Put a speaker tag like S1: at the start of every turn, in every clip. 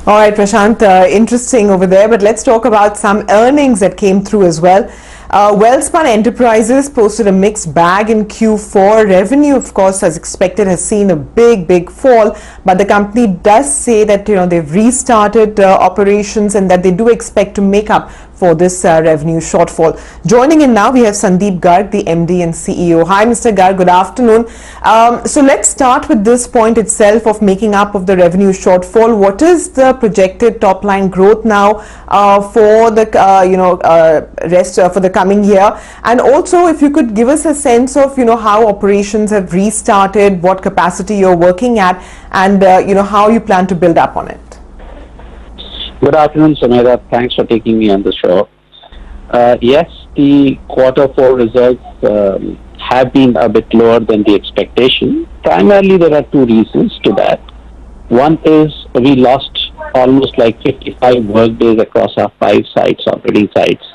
S1: All right, Prashant, interesting over there, but let's talk about some earnings that came through as well. Welspun Enterprises posted a mixed bag in Q4. Revenue, of course, as expected, has seen a big fall, but the company does say that they've restarted operations and that they do expect to make up for this revenue shortfall. Joining in now, we have Sandeep Garg, the MD and CEO. Hi, Mr. Garg, good afternoon. So let's start with this point itself of making up of the revenue shortfall. What is the projected top line growth now for the rest for the coming year? And also, if you could give us a sense of how operations have restarted, what capacity you're working at, and how you plan to build up on it.
S2: Good afternoon, Samira. Thanks for taking me on the show. Yes, the Q4 results have been a bit lower than the expectation. Primarily, there are two reasons to that. One is we lost almost like 55 work days across our 5 operating sites,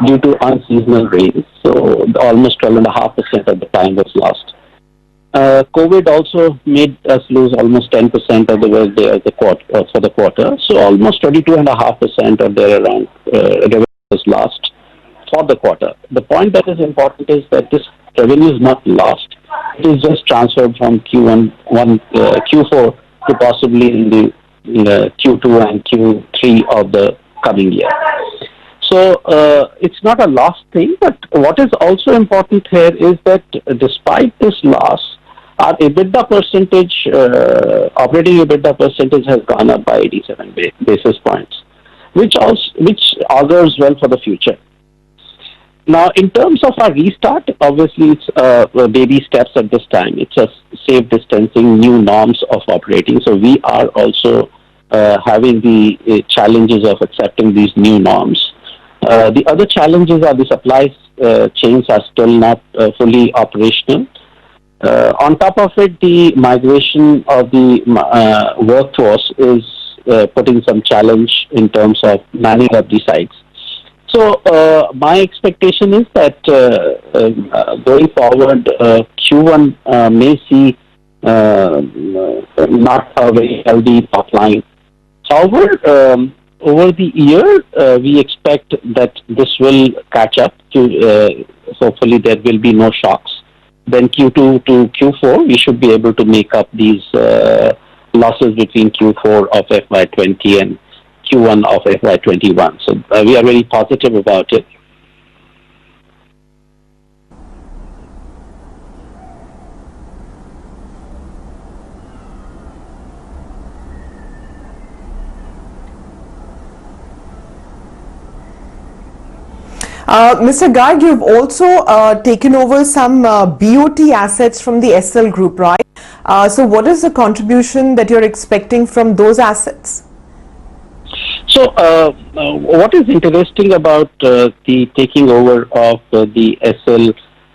S2: due to unseasonal rains. So almost 12.5% of the time was lost. COVID also made us lose almost 10% of the work day of the for the quarter. So almost 22.5% of their around revenue was lost for the quarter. The point that is important is that this revenue is not lost. It is just transferred from Q4 to possibly in the Q2 and Q3 of the coming year. So it's not a lost thing, but what is also important here is that despite this loss, our EBITDA percentage, operating EBITDA percentage has gone up by 87 basis points, which augurs well for the future. Now, in terms of our restart, obviously it's baby steps at this time. It's a safe distancing, new norms of operating. So we are also having the challenges of accepting these new norms. The other challenges are the supply chains are still not fully operational. On top of it, the migration of the workforce is putting some challenge in terms of manning up the sites. So my expectation is that going forward, Q1 may see not a very healthy top line. However, over the year, we expect that this will catch up to, hopefully there will be no shocks. Then Q2 to Q4, we should be able to make up these losses between Q4 of FY20 and Q1 of FY21. So we are very positive about it.
S1: Mr. Garg, you've also taken over some BOT assets from the SL Group, right? So what is the contribution that you're expecting from those assets?
S2: So what is interesting about the taking over of the SL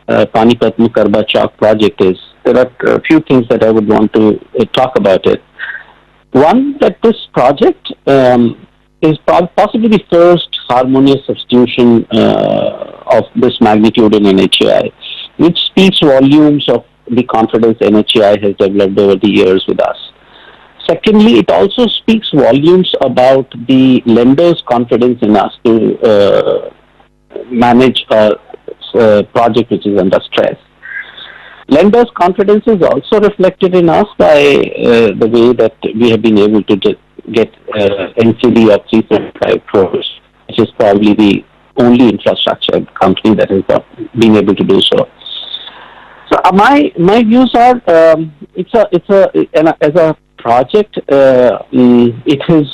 S2: Panipat Mukarba Chowk project is there are a few things that I would want to talk about it. One, that this project is possibly the first harmonious substitution of this magnitude in NHAI, which speaks volumes of the confidence NHAI has developed over the years with us. Secondly, it also speaks volumes about the lenders' confidence in us to manage a project which is under stress. Lenders' confidence is also reflected in us by the way that we have been able to get NCD of 375 crores, which is probably the only infrastructure company that has been able to do so. So my views are as a project, it has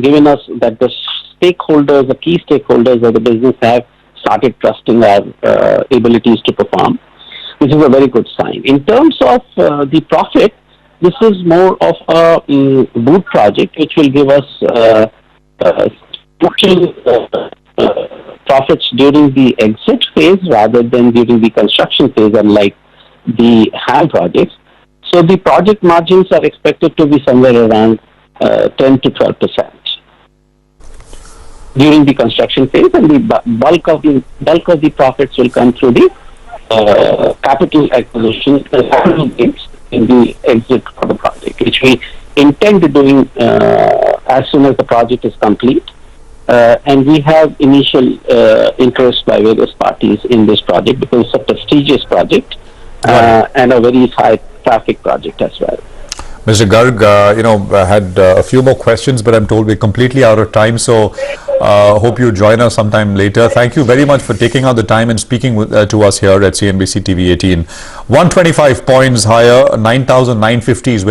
S2: given us that the stakeholders, the key stakeholders of the business have started trusting our abilities to perform, which is a very good sign. In terms of the profit, this is more of a boot project, which will give us profits during the exit phase rather than during the construction phase, unlike the HAM projects. So the project margins are expected to be somewhere around 10 to 12% during the construction phase, and the bulk of the profits will come through the capital acquisition, capital gains in the exit of the project, which we intend to doing as soon as the project is complete. And we have initial interest by various parties in this project because it's a prestigious project and a very high traffic project as well.
S3: Mr. Garg, I had a few more questions, but I'm told we're completely out of time. So hope you join us sometime later. Thank you very much for taking out the time and speaking to us here at CNBC TV 18. 125 points higher, 9,950 is where